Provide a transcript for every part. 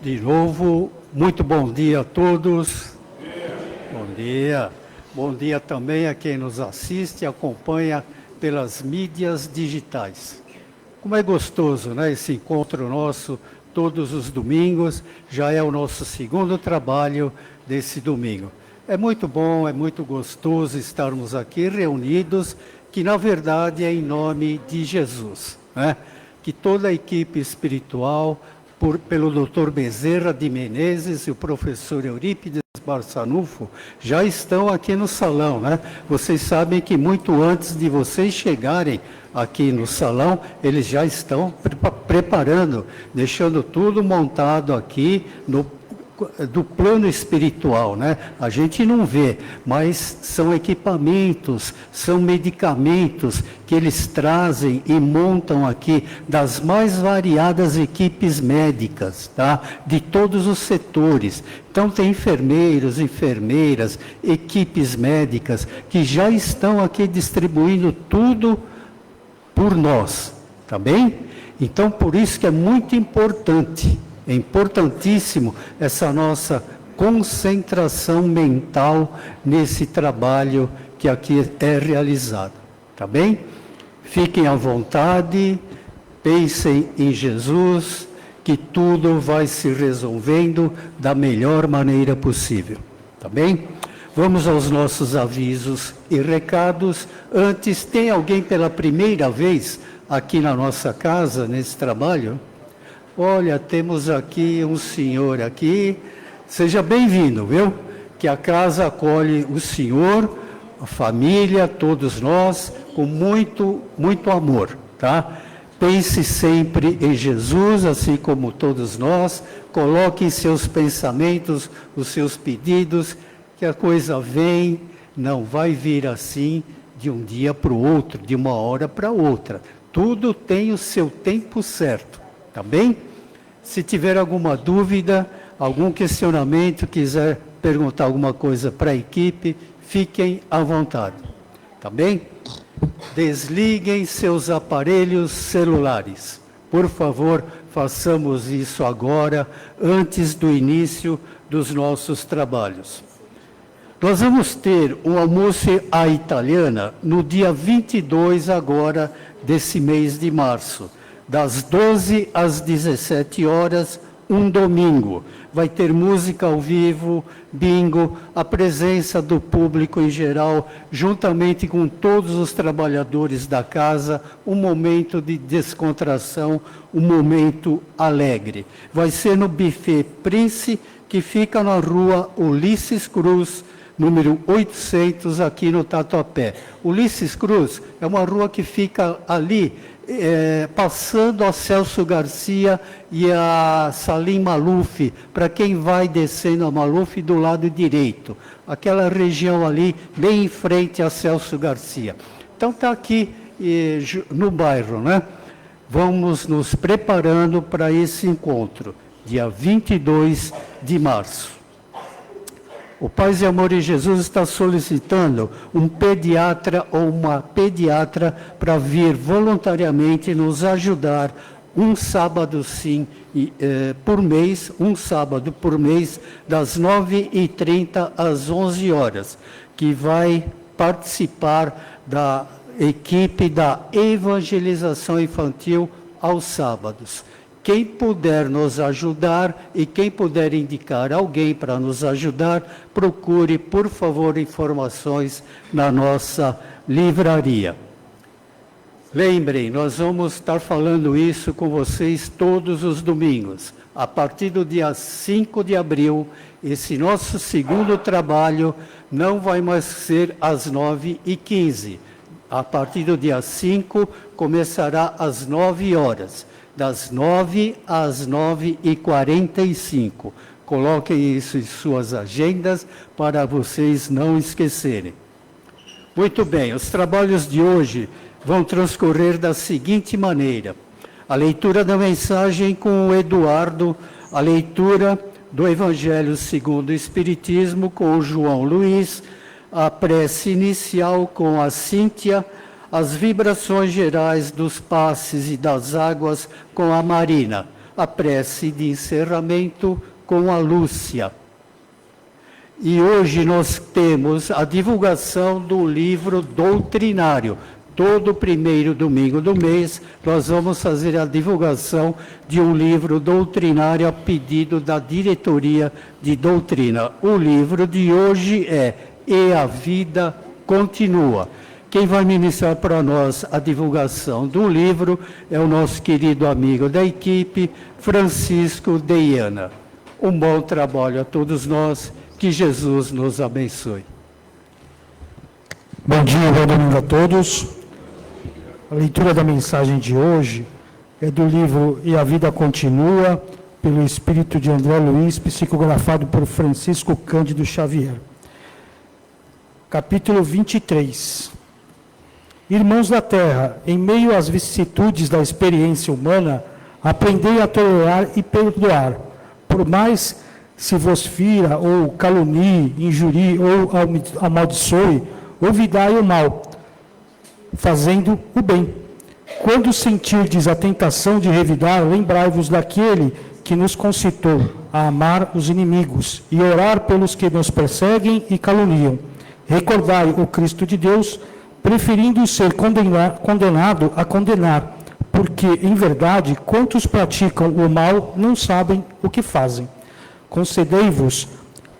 De novo, muito bom dia a todos. Bom dia. Bom dia também a quem nos assiste e acompanha pelas mídias digitais. Como é gostoso, né, esse encontro nosso todos os domingos, já é o nosso segundo trabalho desse domingo. É muito bom, é muito gostoso estarmos aqui reunidos, que na verdade é em nome de Jesus, né? Que toda a equipe espiritual, pelo Dr. Bezerra de Menezes e o professor Eurípides Barçanufo, já estão aqui no salão, né? Vocês sabem que muito antes de vocês chegarem aqui no salão, eles já estão preparando, deixando tudo montado aqui do plano espiritual, né? A gente não vê, mas são equipamentos, são medicamentos que eles trazem e montam aqui das mais variadas equipes médicas, tá? De todos os setores. Então tem enfermeiros, enfermeiras, equipes médicas que já estão aqui distribuindo tudo por nós, tá bem? Então por isso que é muito importante. É importantíssimo essa nossa concentração mental nesse trabalho que aqui é realizado, tá bem? Fiquem à vontade, pensem em Jesus, que tudo vai se resolvendo da melhor maneira possível, tá bem? Vamos aos nossos avisos e recados. Antes, tem alguém pela primeira vez aqui na nossa casa, nesse trabalho? Olha, temos aqui um senhor aqui, seja bem-vindo, viu? Que a casa acolhe o senhor, a família, todos nós, com muito, muito amor, tá? Pense sempre em Jesus, assim como todos nós, coloque em seus pensamentos os seus pedidos, que a coisa vem, não vai vir assim de um dia para o outro, de uma hora para outra. Tudo tem o seu tempo certo, tá bem? Se tiver alguma dúvida, algum questionamento, quiser perguntar alguma coisa para a equipe, fiquem à vontade, tá bem? Desliguem seus aparelhos celulares. Por favor, façamos isso agora, antes do início dos nossos trabalhos. Nós vamos ter um almoço à italiana no dia 22 agora desse mês de março. Das 12 às 17 horas, um domingo. Vai ter música ao vivo, bingo, a presença do público em geral, juntamente com todos os trabalhadores da casa, um momento de descontração, um momento alegre. Vai ser no Buffet Prince, que fica na rua Ulisses Cruz, número 800, aqui no Tatuapé. Ulisses Cruz é uma rua que fica ali, passando a Celso Garcia e a Salim Maluf, para quem vai descendo a Maluf do lado direito, aquela região ali, bem em frente a Celso Garcia. Então está aqui no bairro, né? Vamos nos preparando para esse encontro, dia 22 de março. O Paz e Amor em Jesus está solicitando um pediatra ou uma pediatra para vir voluntariamente nos ajudar um sábado sim por mês, um sábado por mês, das 9h30 às 11 horas, que vai participar da equipe da evangelização infantil aos sábados. Quem puder nos ajudar e quem puder indicar alguém para nos ajudar, procure, por favor, informações na nossa livraria. Lembrem, nós vamos estar falando isso com vocês todos os domingos. A partir do dia 5 de abril, esse nosso segundo trabalho não vai mais ser às 9h15. A partir do dia 5, começará às 9 horas. Das 9 às 9h45. Coloquem isso em suas agendas para vocês não esquecerem. Muito bem, os trabalhos de hoje vão transcorrer da seguinte maneira. A leitura da mensagem com o Eduardo, a leitura do Evangelho segundo o Espiritismo com o João Luiz, a prece inicial com a Cíntia, as vibrações gerais dos passes e das águas com a Marina. a prece de encerramento com a Lúcia. E hoje nós temos a divulgação do livro doutrinário. Todo primeiro domingo do mês, nós vamos fazer a divulgação de um livro doutrinário a pedido da diretoria de doutrina. O livro de hoje é E a Vida Continua. Quem vai ministrar para nós a divulgação do livro é o nosso querido amigo da equipe, Francisco Deiana. Um bom trabalho a todos nós, que Jesus nos abençoe. Bom dia, bom domingo a todos. A leitura da mensagem de hoje é do livro E a Vida Continua, pelo Espírito de André Luiz, psicografado por Francisco Cândido Xavier. Capítulo 23. Irmãos da terra, em meio às vicissitudes da experiência humana, aprendei a tolerar e perdoar. Por mais se vos fira, ou calunie, injurie, ou amaldiçoe, ouvidai o mal, fazendo o bem. Quando sentirdes a tentação de revidar, lembrai-vos daquele que nos concitou a amar os inimigos e orar pelos que nos perseguem e caluniam. Recordai o Cristo de Deus, preferindo ser condenado a condenar, porque, em verdade, quantos praticam o mal não sabem o que fazem. Concedei-vos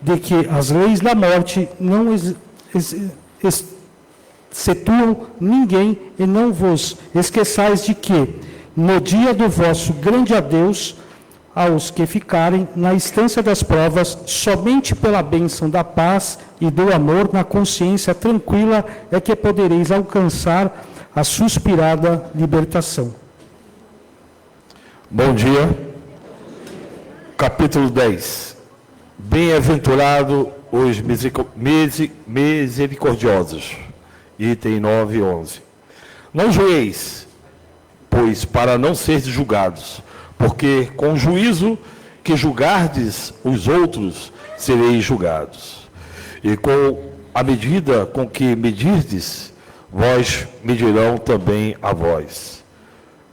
de que as leis da morte não excetuam ninguém, e não vos esqueçais de que, no dia do vosso grande adeus, aos que ficarem na instância das provas, somente pela bênção da paz e do amor na consciência tranquila é que podereis alcançar a suspirada libertação. Bom dia. Capítulo 10. Bem-aventurado os misericordiosos. Item 9 e 11. Não julgueis, pois para não seres julgados, porque com o juízo que julgardes os outros, sereis julgados. E com a medida com que medirdes, vós medirão também a vós.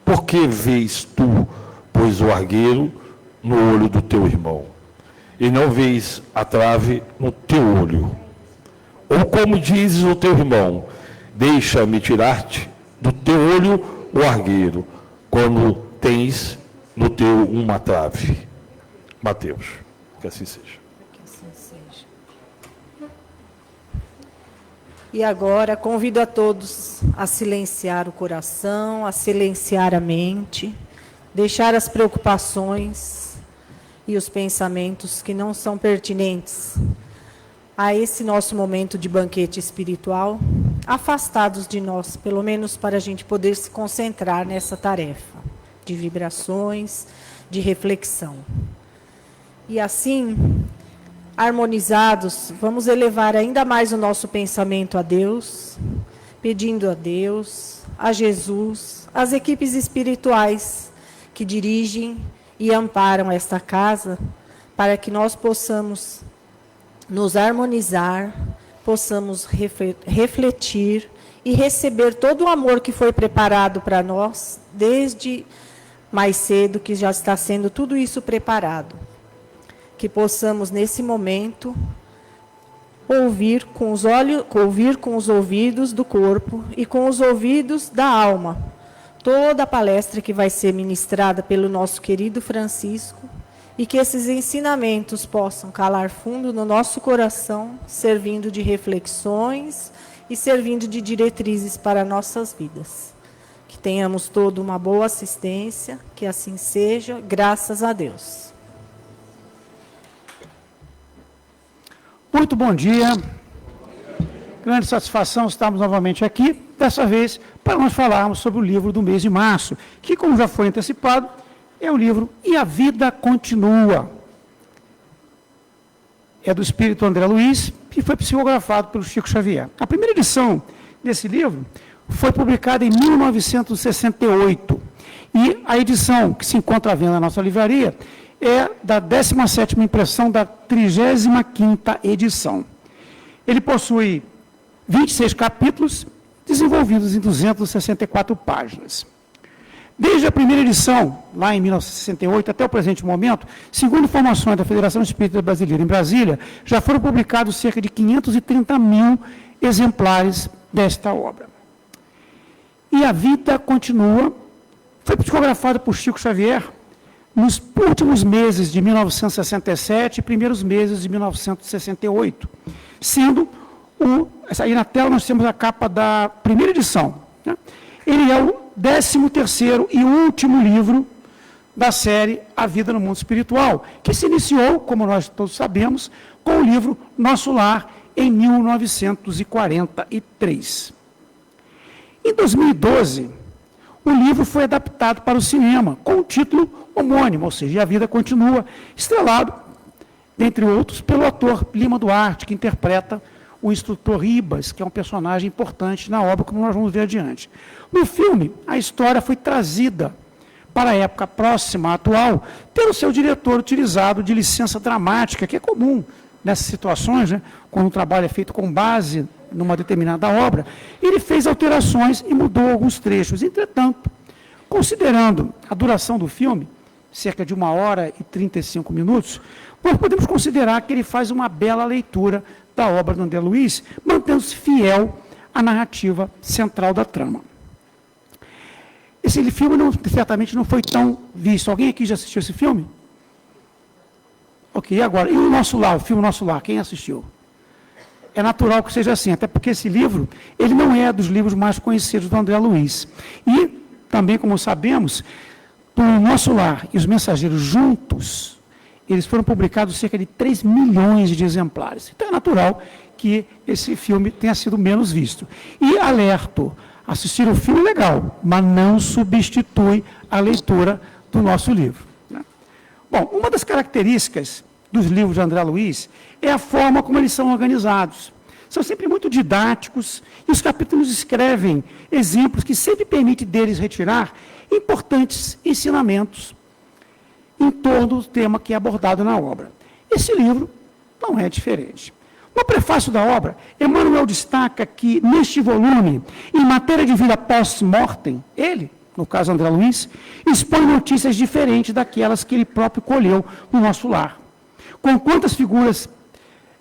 Por que vês tu, pois, o argueiro no olho do teu irmão, e não vês a trave no teu olho? Ou como dizes ao teu irmão, deixa-me tirar-te do teu olho o argueiro, quando tens no teu uma trave. Mateus, que assim seja. Que assim seja. E agora convido a todos a silenciar o coração, a silenciar a mente, deixar as preocupações e os pensamentos que não são pertinentes a esse nosso momento de banquete espiritual, afastados de nós, pelo menos para a gente poder se concentrar nessa tarefa de vibrações, de reflexão. E assim, harmonizados, vamos elevar ainda mais o nosso pensamento a Deus, pedindo a Deus, a Jesus, às equipes espirituais que dirigem e amparam esta casa, para que nós possamos nos harmonizar, possamos refletir e receber todo o amor que foi preparado para nós, desde mais cedo, que já está sendo tudo isso preparado. Que possamos, nesse momento, ouvir com os olhos, ouvir com os ouvidos do corpo e com os ouvidos da alma, toda a palestra que vai ser ministrada pelo nosso querido Francisco, e que esses ensinamentos possam calar fundo no nosso coração, servindo de reflexões e servindo de diretrizes para nossas vidas. Que tenhamos toda uma boa assistência, que assim seja, graças a Deus. Muito bom dia. Grande satisfação estarmos novamente aqui, dessa vez para nós falarmos sobre o livro do mês de março, que, como já foi antecipado, é o livro E a Vida Continua. É do Espírito André Luiz, que foi psicografado pelo Chico Xavier. A primeira edição desse livro foi publicada em 1968. E a edição que se encontra à venda na nossa livraria é da 17ª impressão da 35ª edição. Ele possui 26 capítulos, desenvolvidos em 264 páginas. Desde a primeira edição, lá em 1968, até o presente momento, segundo informações da Federação Espírita Brasileira em Brasília, já foram publicados cerca de 530 mil exemplares desta obra. E a vida continua. Foi psicografada por Chico Xavier nos últimos meses de 1967 e primeiros meses de 1968, sendo aí na tela nós temos a capa da primeira edição, né? Ele é o 13º e último livro da série A Vida no Mundo Espiritual, que se iniciou, como nós todos sabemos, com o livro Nosso Lar, em 1943. Em 2012, o livro foi adaptado para o cinema, com o título homônimo, ou seja, A Vida Continua, estrelado, dentre outros, pelo ator Lima Duarte, que interpreta o instrutor Ribas, que é um personagem importante na obra, como nós vamos ver adiante. No filme, a história foi trazida para a época próxima, atual, pelo seu diretor utilizado de licença dramática, que é comum nessas situações, né, quando o trabalho é feito com base numa determinada obra. Ele fez alterações e mudou alguns trechos. Entretanto, considerando a duração do filme, cerca de 1h35, nós podemos considerar que ele faz uma bela leitura da obra do André Luiz, mantendo-se fiel à narrativa central da trama. Esse filme certamente não foi tão visto. Alguém aqui já assistiu esse filme? Ok, e agora? E o Nosso Lar, o filme Nosso Lar, quem assistiu? É natural que seja assim, até porque esse livro, ele não é dos livros mais conhecidos do André Luiz. E, também, como sabemos, o Nosso Lar e Os Mensageiros juntos, eles foram publicados cerca de 3 milhões de exemplares. Então é natural que esse filme tenha sido menos visto. E alerto, assistir o filme é legal, mas não substitui a leitura do nosso livro, né? Bom, uma das características dos livros de André Luiz é a forma como eles são organizados. São sempre muito didáticos e os capítulos escrevem exemplos que sempre permitem deles retirar importantes ensinamentos em torno do tema que é abordado na obra. Esse livro não é diferente. No prefácio da obra, Emmanuel destaca que, neste volume, em matéria de vida pós-mortem, ele, no caso André Luiz, expõe notícias diferentes daquelas que ele próprio colheu no Nosso Lar. Com quantas figuras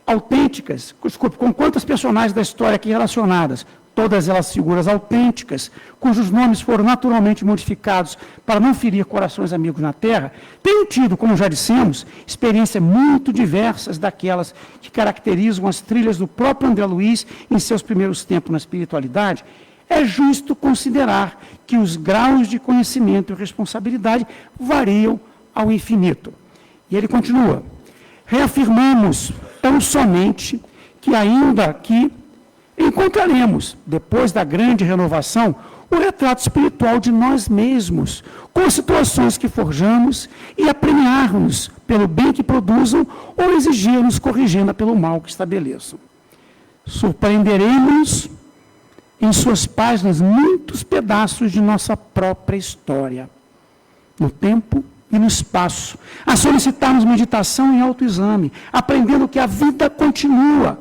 autênticas, com quantas personagens da história aqui relacionadas, todas elas figuras autênticas, cujos nomes foram naturalmente modificados para não ferir corações amigos na Terra, tenho tido, como já dissemos, experiências muito diversas daquelas que caracterizam as trilhas do próprio André Luiz em seus primeiros tempos na espiritualidade. É justo considerar que os graus de conhecimento e responsabilidade variam ao infinito. E ele continua: reafirmamos tão somente que ainda que encontraremos, depois da grande renovação, o retrato espiritual de nós mesmos, com as situações que forjamos e apremiar-nos pelo bem que produzam ou exigir-nos corrigindo pelo mal que estabeleçam. Surpreenderemos em suas páginas muitos pedaços de nossa própria história, no tempo e no espaço, a solicitarmos meditação e autoexame, aprendendo que a vida continua,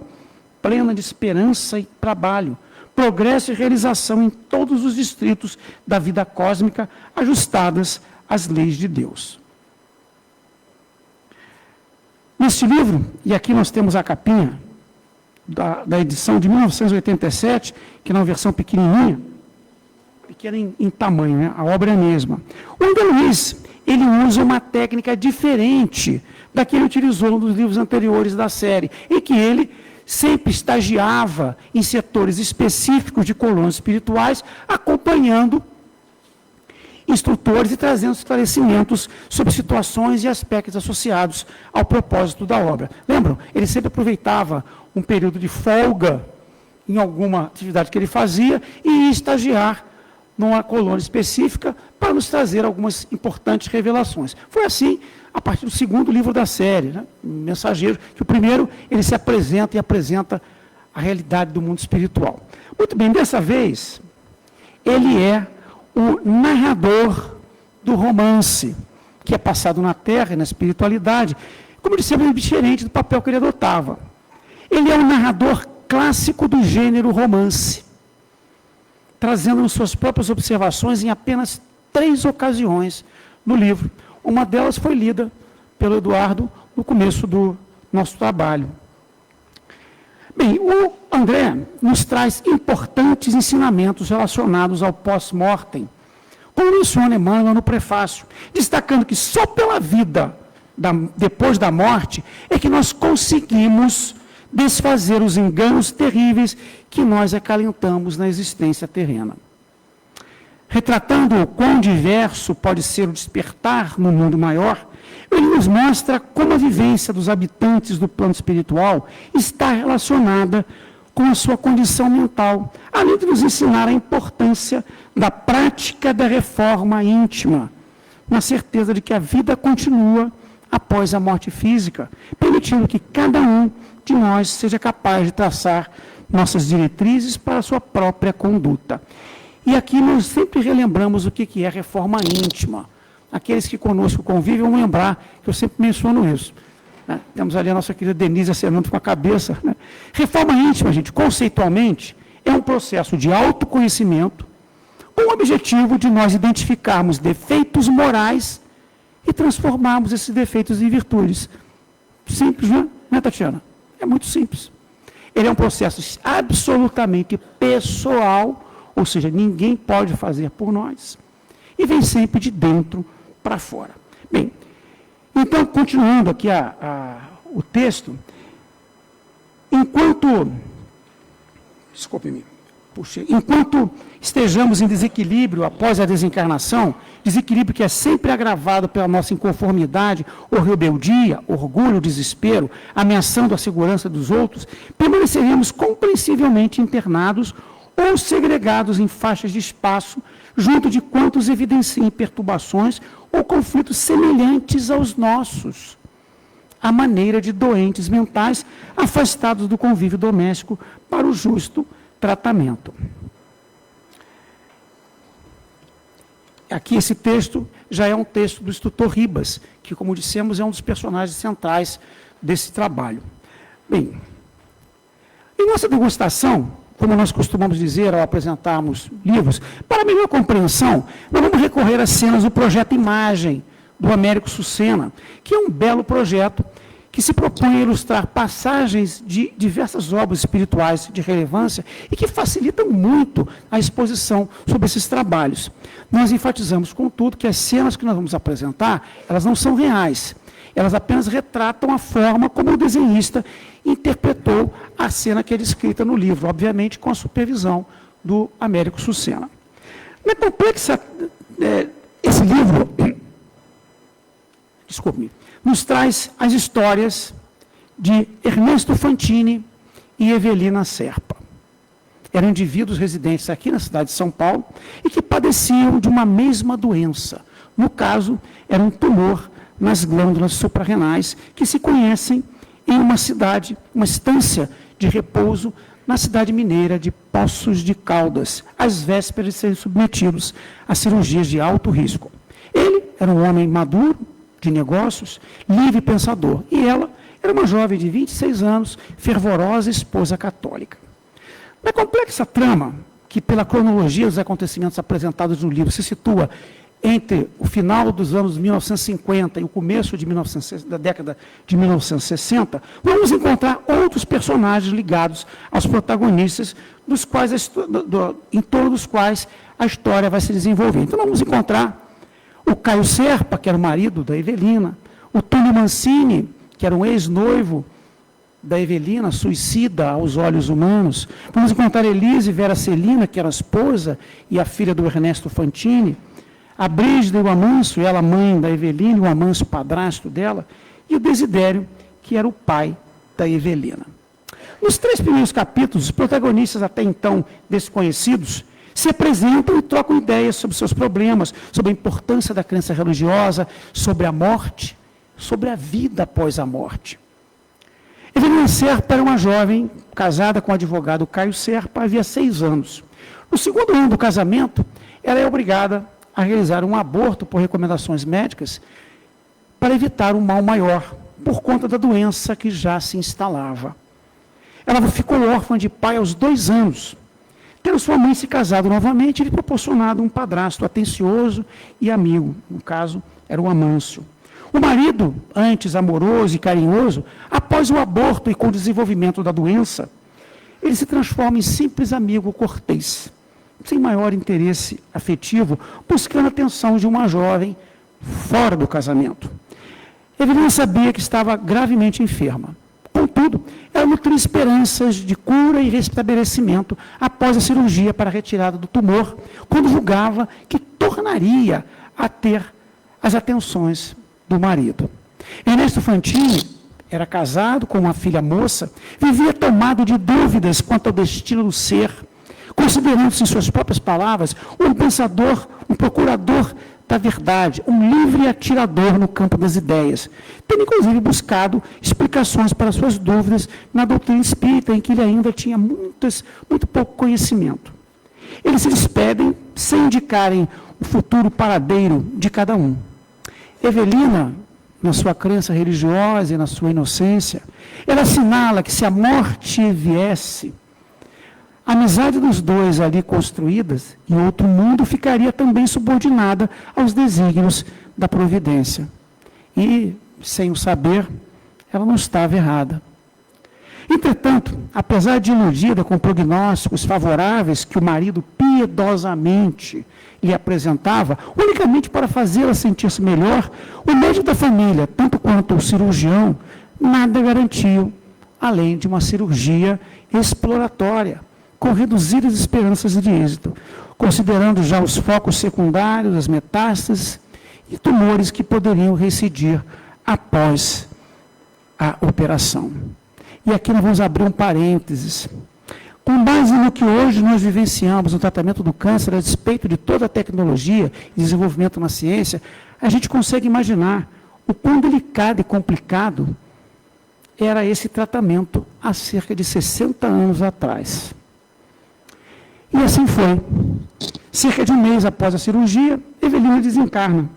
plena de esperança e trabalho, progresso e realização em todos os distritos da vida cósmica, ajustadas às leis de Deus. Neste livro, e aqui nós temos a capinha da edição de 1987, que é uma versão pequenininha, pequena em tamanho, né? A obra é a mesma. O André Luiz, ele usa uma técnica diferente da que ele utilizou nos livros anteriores da série, em que ele sempre estagiava em setores específicos de colônias espirituais, acompanhando instrutores e trazendo esclarecimentos sobre situações e aspectos associados ao propósito da obra. Lembram? Ele sempre aproveitava um período de folga em alguma atividade que ele fazia e ia estagiar numa colônia específica para nos trazer algumas importantes revelações. Foi assim a partir do segundo livro da série, né? Mensageiro, que o primeiro ele se apresenta e apresenta a realidade do mundo espiritual. Muito bem, dessa vez, ele é o narrador do romance, que é passado na Terra e na espiritualidade, como ele sempre é diferente do papel que ele adotava. Ele é um narrador clássico do gênero romance, trazendo suas próprias observações em apenas 3 ocasiões no livro. Uma delas foi lida pelo Eduardo no começo do nosso trabalho. Bem, o André nos traz importantes ensinamentos relacionados ao pós-mortem, como menciona Emmanuel no prefácio, destacando que só pela vida depois da morte é que nós conseguimos desfazer os enganos terríveis que nós acalentamos na existência terrena. Retratando o quão diverso pode ser o despertar no mundo maior, ele nos mostra como a vivência dos habitantes do plano espiritual está relacionada com a sua condição mental, além de nos ensinar a importância da prática da reforma íntima, na certeza de que a vida continua após a morte física, permitindo que cada um de nós seja capaz de traçar nossas diretrizes para a sua própria conduta. E aqui nós sempre relembramos o que é reforma íntima. Aqueles que conosco convivem vão lembrar que eu sempre menciono isso. Né? Temos ali a nossa querida Denise acenando com a cabeça. Né? Reforma íntima, gente, conceitualmente, é um processo de autoconhecimento com o objetivo de nós identificarmos defeitos morais e transformarmos esses defeitos em virtudes. Simples, não é, Tatiana? É muito simples. Ele é um processo absolutamente pessoal, ou seja, ninguém pode fazer por nós, e vem sempre de dentro para fora. Bem, então, continuando aqui o texto, enquanto estejamos em desequilíbrio após a desencarnação, desequilíbrio que é sempre agravado pela nossa inconformidade ou rebeldia, orgulho, desespero, ameaçando a segurança dos outros, permaneceremos compreensivelmente internados ou segregados em faixas de espaço, junto de quantos evidenciem perturbações ou conflitos semelhantes aos nossos, à maneira de doentes mentais afastados do convívio doméstico para o justo tratamento. Aqui esse texto já é um texto do instrutor Ribas, que, como dissemos, é um dos personagens centrais desse trabalho. Bem, em nossa degustação, como nós costumamos dizer ao apresentarmos livros, para melhor compreensão, nós vamos recorrer às cenas do projeto Imagem, do Américo Sucena, que é um belo projeto que se propõe a ilustrar passagens de diversas obras espirituais de relevância e que facilitam muito a exposição sobre esses trabalhos. Nós enfatizamos, contudo, que as cenas que nós vamos apresentar, elas não são reais. Elas apenas retratam a forma como o desenhista interpretou a cena que é descrita no livro, obviamente com a supervisão do Américo Sucena. Na complexa, esse livro, desculpe-me, nos traz as histórias de Ernesto Fantini e Evelina Serpa. Eram indivíduos residentes aqui na cidade de São Paulo e que padeciam de uma mesma doença. No caso, era um tumor nas glândulas suprarrenais que se conhecem em uma cidade, uma estância de repouso na cidade mineira de Poços de Caldas, às vésperas de serem submetidos a cirurgias de alto risco. Ele era um homem maduro, de negócios, livre pensador, e ela era uma jovem de 26 anos, fervorosa esposa católica. Na complexa trama, que pela cronologia dos acontecimentos apresentados no livro se situa entre o final dos anos 1950 e o começo da década de 1960, vamos encontrar outros personagens ligados aos protagonistas, em torno dos quais a história vai se desenvolver. Então, vamos encontrar o Caio Serpa, que era o marido da Evelina, o Túlio Mancini, que era um ex-noivo da Evelina, suicida aos olhos humanos. Vamos encontrar Elise Vera Celina, que era a esposa e a filha do Ernesto Fantini, a Brígida e o Amâncio, ela mãe da Evelina, e o Amâncio padrasto dela, e o Desidério, que era o pai da Evelina. Nos 3 primeiros capítulos, os protagonistas até então desconhecidos se apresentam e trocam ideias sobre seus problemas, sobre a importância da crença religiosa, sobre a morte, sobre a vida após a morte. Evelina Serpa era uma jovem casada com o advogado Caio Serpa havia 6 anos. No segundo ano do casamento, ela é obrigada a realizar um aborto por recomendações médicas para evitar um mal maior, por conta da doença que já se instalava. Ela ficou órfã de pai aos 2 anos, tendo sua mãe se casado novamente, ele proporcionado um padrasto atencioso e amigo. No caso, era o Amâncio. O marido, antes amoroso e carinhoso, após o aborto e com o desenvolvimento da doença, ele se transforma em simples amigo cortês, sem maior interesse afetivo, buscando a atenção de uma jovem fora do casamento. Evelina sabia que estava gravemente enferma. Contudo, ela nutria esperanças de cura e restabelecimento após a cirurgia para a retirada do tumor, quando julgava que tornaria a ter as atenções do marido. Ernesto Fantini era casado com uma filha moça, vivia tomado de dúvidas quanto ao destino do ser, considerando-se, em suas próprias palavras, um pensador, um procurador da verdade, um livre atirador no campo das ideias, tendo inclusive buscado explicações para suas dúvidas na doutrina espírita, em que ele ainda tinha muito pouco conhecimento. Eles se despedem sem indicarem o futuro paradeiro de cada um. Evelina, na sua crença religiosa e na sua inocência, ela assinala que se a morte viesse, a amizade dos dois ali construídas em outro mundo ficaria também subordinada aos desígnios da providência. E, sem o saber, ela não estava errada. Entretanto, apesar de iludida com prognósticos favoráveis que o marido piedosamente lhe apresentava, unicamente para fazê-la sentir-se melhor, o médico da família, tanto quanto o cirurgião, nada garantiu, além de uma cirurgia exploratória, com reduzidas esperanças de êxito, considerando já os focos secundários, as metástases e tumores que poderiam reincidir após a operação. E aqui nós vamos abrir um parênteses. Com base no que hoje nós vivenciamos no tratamento do câncer, a despeito de toda a tecnologia e desenvolvimento na ciência, a gente consegue imaginar o quão delicado e complicado era esse tratamento há cerca de 60 anos atrás. E assim foi. Cerca de um mês após a cirurgia, Evelina desencarna,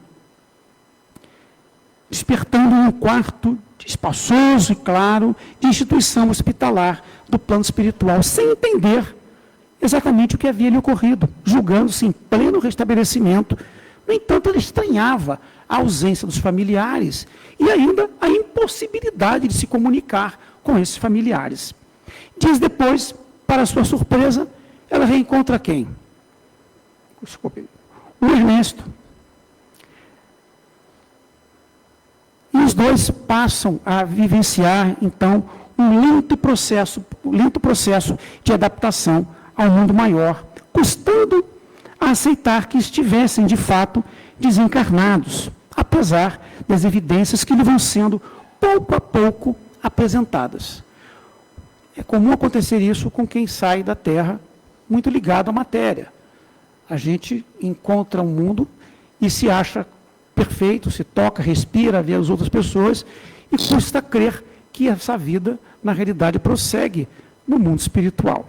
despertando em um quarto espaçoso e claro de instituição hospitalar do plano espiritual, sem entender exatamente o que havia lhe ocorrido, julgando-se em pleno restabelecimento. No entanto, ela estranhava a ausência dos familiares e ainda a impossibilidade de se comunicar com esses familiares. Dias depois, para sua surpresa, ela reencontra quem? Desculpe. O Ernesto. E os dois passam a vivenciar, então, um lento processo de adaptação ao mundo maior, custando a aceitar que estivessem, de fato, desencarnados, apesar das evidências que lhe vão sendo, pouco a pouco, apresentadas. É comum acontecer isso com quem sai da Terra muito ligado à matéria. A gente encontra um mundo e se acha perfeito, se toca, respira, vê as outras pessoas e custa crer que essa vida, na realidade, prossegue no mundo espiritual.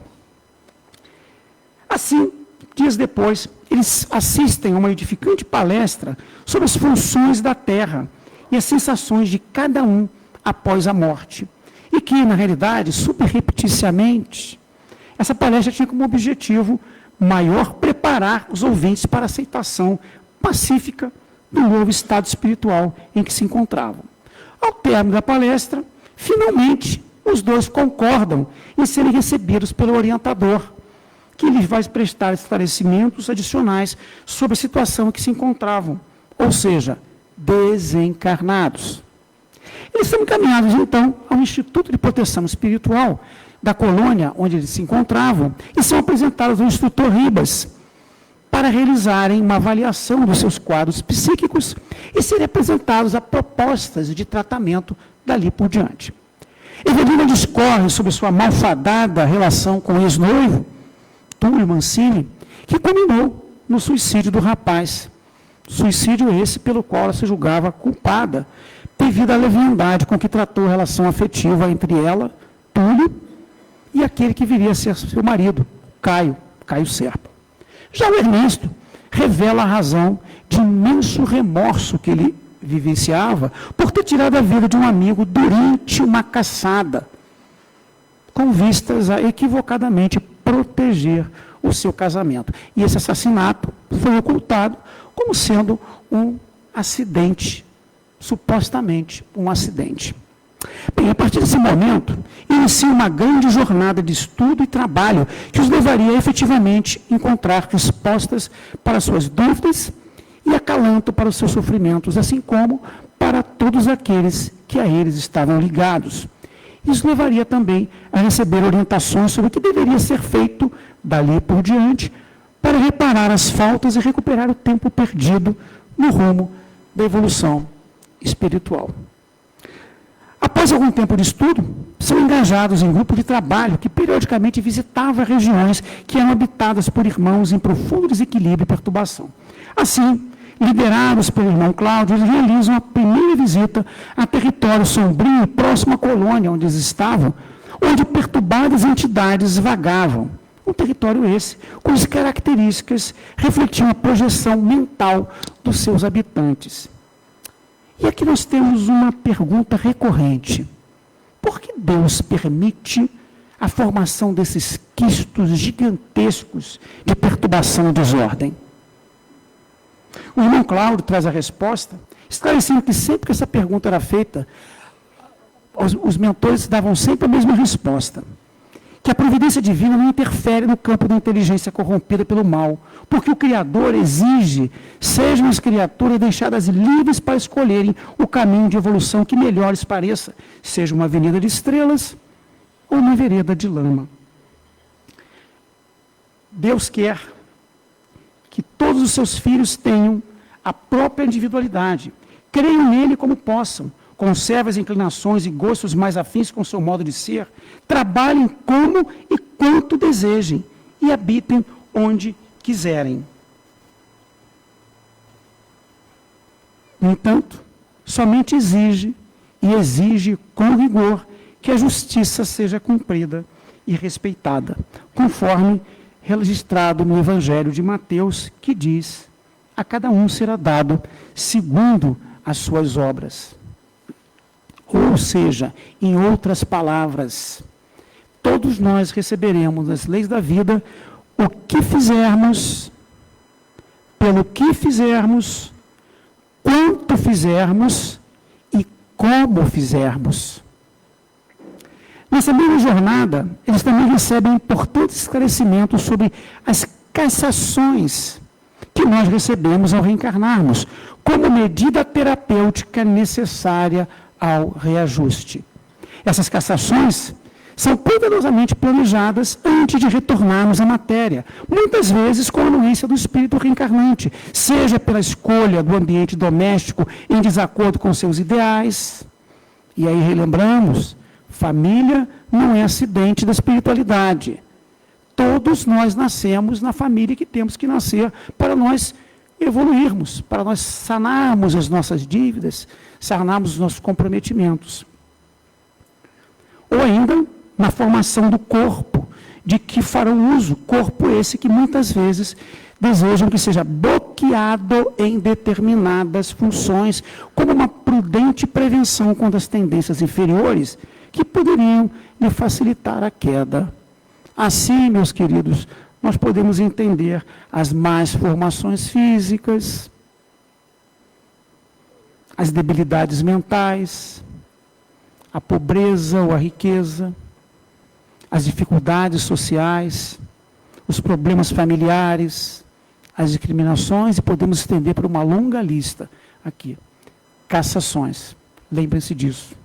Assim, dias depois, eles assistem a uma edificante palestra sobre as funções da Terra e as sensações de cada um após a morte. E que, na realidade, subrepticiamente, essa palestra tinha como objetivo maior preparar os ouvintes para a aceitação pacífica do novo estado espiritual em que se encontravam. Ao término da palestra, finalmente, os dois concordam em serem recebidos pelo orientador, que lhes vai prestar esclarecimentos adicionais sobre a situação em que se encontravam, ou seja, desencarnados. Eles são encaminhados, então, ao Instituto de Proteção Espiritual da colônia onde eles se encontravam e são apresentados ao instrutor Ribas para realizarem uma avaliação dos seus quadros psíquicos e serem apresentados a propostas de tratamento dali por diante. Evelina discorre sobre sua malfadada relação com o ex-noivo, Túlio Mancini, que culminou no suicídio do rapaz. Suicídio esse pelo qual ela se julgava culpada, devido à leviandade com que tratou a relação afetiva entre ela, Túlio, e aquele que viria a ser seu marido, Caio Serpa. Já o Ernesto revela a razão de imenso remorso que ele vivenciava por ter tirado a vida de um amigo durante uma caçada, com vistas a equivocadamente proteger o seu casamento. E esse assassinato foi ocultado como sendo um acidente, supostamente um acidente. Bem, a partir desse momento, inicia uma grande jornada de estudo e trabalho que os levaria efetivamente a encontrar respostas para suas dúvidas e acalanto para os seus sofrimentos, assim como para todos aqueles que a eles estavam ligados. Isso levaria também a receber orientações sobre o que deveria ser feito dali por diante para reparar as faltas e recuperar o tempo perdido no rumo da evolução espiritual. Após algum tempo de estudo, são engajados em grupo de trabalho que periodicamente visitava regiões que eram habitadas por irmãos em profundo desequilíbrio e perturbação. Assim, liderados pelo irmão Cláudio, eles realizam a primeira visita a território sombrio próximo à colônia onde eles estavam, onde perturbadas entidades vagavam. Um território esse, cujas características refletiam a projeção mental dos seus habitantes. E aqui nós temos uma pergunta recorrente. Por que Deus permite a formação desses quistos gigantescos de perturbação e desordem? O irmão Cláudio traz a resposta, esclarecendo que sempre que essa pergunta era feita, os mentores davam sempre a mesma resposta. Que a providência divina não interfere no campo da inteligência corrompida pelo mal, porque o Criador exige, sejam as criaturas deixadas livres para escolherem o caminho de evolução que melhor lhes pareça, seja uma avenida de estrelas ou uma vereda de lama. Deus quer que todos os seus filhos tenham a própria individualidade, creiam nele como possam, conservem as inclinações e gostos mais afins com o seu modo de ser, trabalhem como e quanto desejem e habitem onde quiserem. No entanto, somente exige com rigor que a justiça seja cumprida e respeitada, conforme registrado no Evangelho de Mateus, que diz: a cada um será dado segundo as suas obras. Ou seja, em outras palavras, todos nós receberemos das leis da vida o que fizermos, pelo que fizermos, quanto fizermos e como fizermos. Nessa mesma jornada, eles também recebem importantes esclarecimentos sobre as cassações que nós recebemos ao reencarnarmos, como medida terapêutica necessária ao reajuste. Essas cassações são cuidadosamente planejadas antes de retornarmos à matéria, muitas vezes com a anuência do espírito reencarnante, seja pela escolha do ambiente doméstico em desacordo com seus ideais. E aí relembramos, família não é acidente da espiritualidade. Todos nós nascemos na família que temos que nascer para nós evoluirmos, para nós sanarmos as nossas dívidas, sanarmos os nossos comprometimentos. Ou ainda, na formação do corpo, de que farão uso, corpo esse que muitas vezes desejam que seja bloqueado em determinadas funções, como uma prudente prevenção contra as tendências inferiores, que poderiam lhe facilitar a queda. Assim, meus queridos, nós podemos entender as más formações físicas, as debilidades mentais, a pobreza ou a riqueza, as dificuldades sociais, os problemas familiares, as discriminações, e podemos estender para uma longa lista aqui. Cassações. Lembrem-se disso.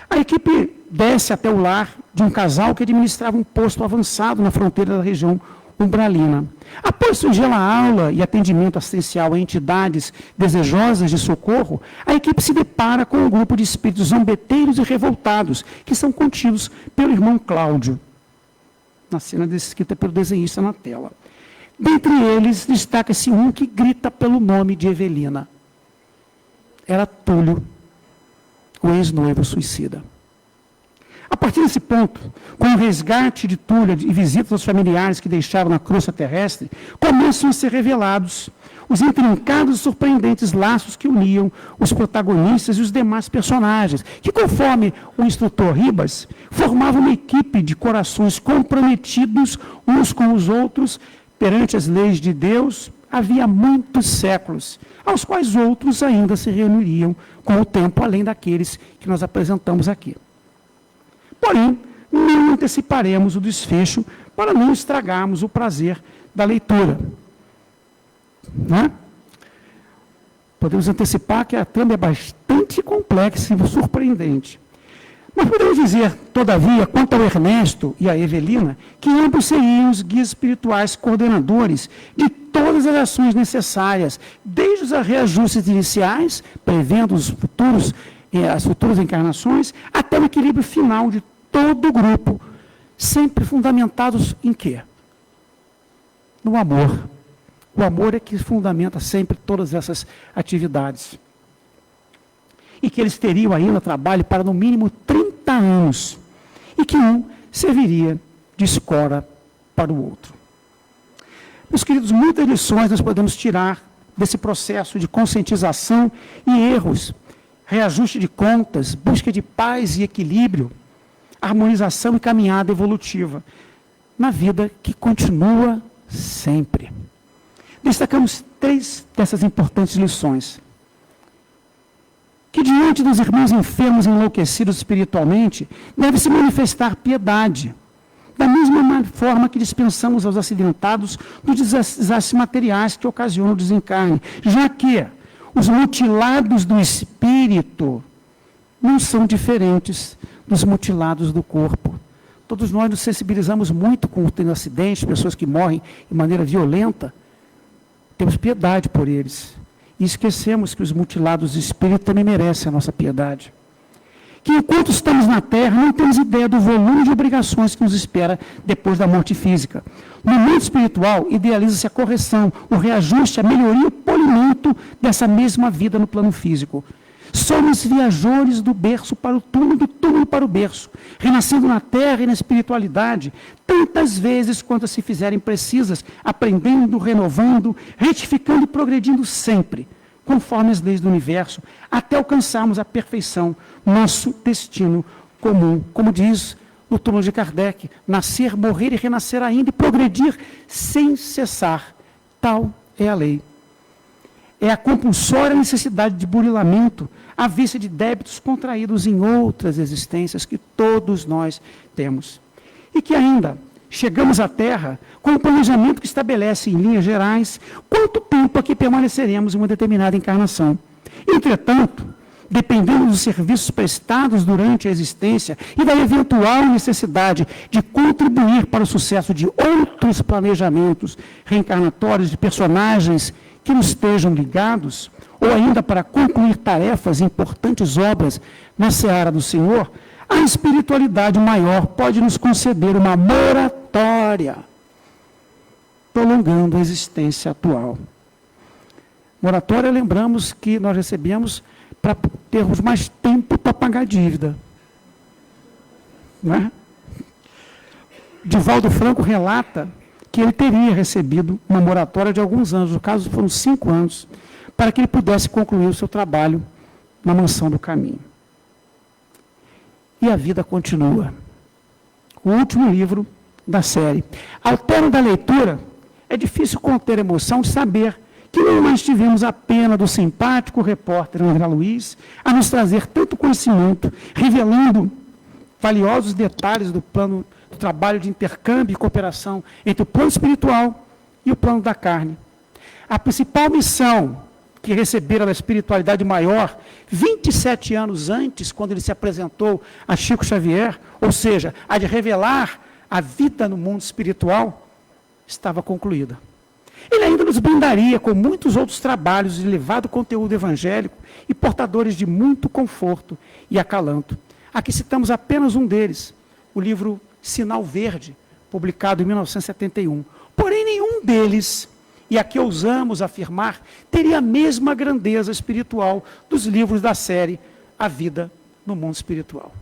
A equipe desce até o lar de um casal que administrava um posto avançado na fronteira da região umbralina. Após singela aula e atendimento assistencial a entidades desejosas de socorro, a equipe se depara com um grupo de espíritos zombeteiros e revoltados, que são contidos pelo irmão Cláudio, na cena descrita pelo desenhista na tela. Dentre eles, destaca-se um que grita pelo nome de Evelina. Era Túlio, o ex-noivo suicida. A partir desse ponto, com o resgate de Túlia e visitas aos familiares que deixaram na crosta terrestre, começam a ser revelados os intrincados e surpreendentes laços que uniam os protagonistas e os demais personagens, que, conforme o instrutor Ribas, formavam uma equipe de corações comprometidos uns com os outros perante as leis de Deus havia muitos séculos, aos quais outros ainda se reuniriam com o tempo, além daqueles que nós apresentamos aqui. Porém, não anteciparemos o desfecho para não estragarmos o prazer da leitura. Né? Podemos antecipar que a trama é bastante complexa e surpreendente. Mas podemos dizer, todavia, quanto ao Ernesto e à Evelina, que ambos seriam os guias espirituais coordenadores de todas as ações necessárias, desde os reajustes iniciais, prevendo as futuras encarnações, até o equilíbrio final de todo o grupo, sempre fundamentados em quê? No amor. O amor é que fundamenta sempre todas essas atividades. E que eles teriam ainda trabalho para no mínimo 30 anos. E que um serviria de escola para o outro. Meus queridos, muitas lições nós podemos tirar desse processo de conscientização e erros, reajuste de contas, busca de paz e equilíbrio, harmonização e caminhada evolutiva, na vida que continua sempre. Destacamos 3 dessas importantes lições. Que diante dos irmãos enfermos e enlouquecidos espiritualmente, deve se manifestar piedade, da mesma forma que dispensamos aos acidentados dos desastres materiais que ocasionam o desencarne, já que os mutilados do espírito não são diferentes dos mutilados do corpo. Todos nós nos sensibilizamos muito com o acidente, pessoas que morrem de maneira violenta. Temos piedade por eles. E esquecemos que os mutilados do espírito também merecem a nossa piedade. Que enquanto estamos na Terra, não temos ideia do volume de obrigações que nos espera depois da morte física. No mundo espiritual, idealiza-se a correção, o reajuste, a melhoria e o polimento dessa mesma vida no plano físico. Somos viajores do berço para o túmulo, do túmulo para o berço, renascendo na terra e na espiritualidade, tantas vezes quanto se fizerem precisas, aprendendo, renovando, retificando e progredindo sempre, conforme as leis do universo, até alcançarmos a perfeição, nosso destino comum. Como diz o túmulo de Kardec, nascer, morrer e renascer ainda e progredir sem cessar. Tal é a lei. É a compulsória necessidade de burilamento à vista de débitos contraídos em outras existências que todos nós temos. E que ainda chegamos à Terra com um planejamento que estabelece, em linhas gerais, quanto tempo aqui permaneceremos em uma determinada encarnação. Entretanto, dependendo dos serviços prestados durante a existência e da eventual necessidade de contribuir para o sucesso de outros planejamentos reencarnatórios de personagens que nos estejam ligados, ou ainda para concluir tarefas e importantes obras na seara do Senhor, a espiritualidade maior pode nos conceder uma moratória, prolongando a existência atual. Moratória, lembramos que nós recebemos para termos mais tempo para pagar a dívida. Não é? Divaldo Franco relata que ele teria recebido uma moratória de alguns anos, no caso foram 5 anos, para que ele pudesse concluir o seu trabalho na Mansão do Caminho. E a vida continua. O último livro da série. Ao término da leitura, é difícil conter a emoção de saber que não mais tivemos a pena do simpático repórter André Luiz a nos trazer tanto conhecimento, revelando valiosos detalhes do plano do trabalho de intercâmbio e cooperação entre o plano espiritual e o plano da carne. A principal missão que recebera da espiritualidade maior, 27 anos antes, quando ele se apresentou a Chico Xavier, ou seja, a de revelar a vida no mundo espiritual, estava concluída. Ele ainda nos brindaria com muitos outros trabalhos de elevado conteúdo evangélico e portadores de muito conforto e acalanto. Aqui citamos apenas um deles, o livro Sinal Verde, publicado em 1971. Porém, nenhum deles, e aqui ousamos afirmar, teria a mesma grandeza espiritual dos livros da série A Vida no Mundo Espiritual.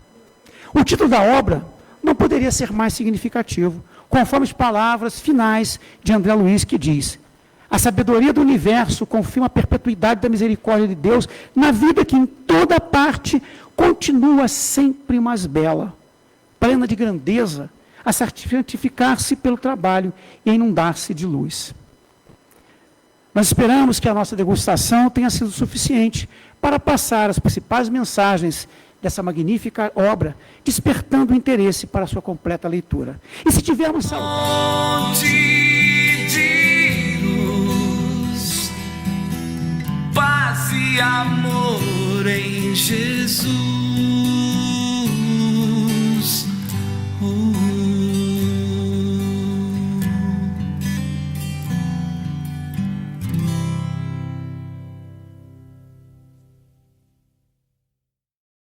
O título da obra não poderia ser mais significativo, conforme as palavras finais de André Luiz, que diz: a sabedoria do universo confirma a perpetuidade da misericórdia de Deus na vida que em toda parte continua sempre mais bela, plena de grandeza, a santificar-se pelo trabalho e a inundar-se de luz. Nós esperamos que a nossa degustação tenha sido suficiente para passar as principais mensagens dessa magnífica obra, despertando o interesse para a sua completa leitura. E se tivermos saúde de luz, paz e amor em Jesus.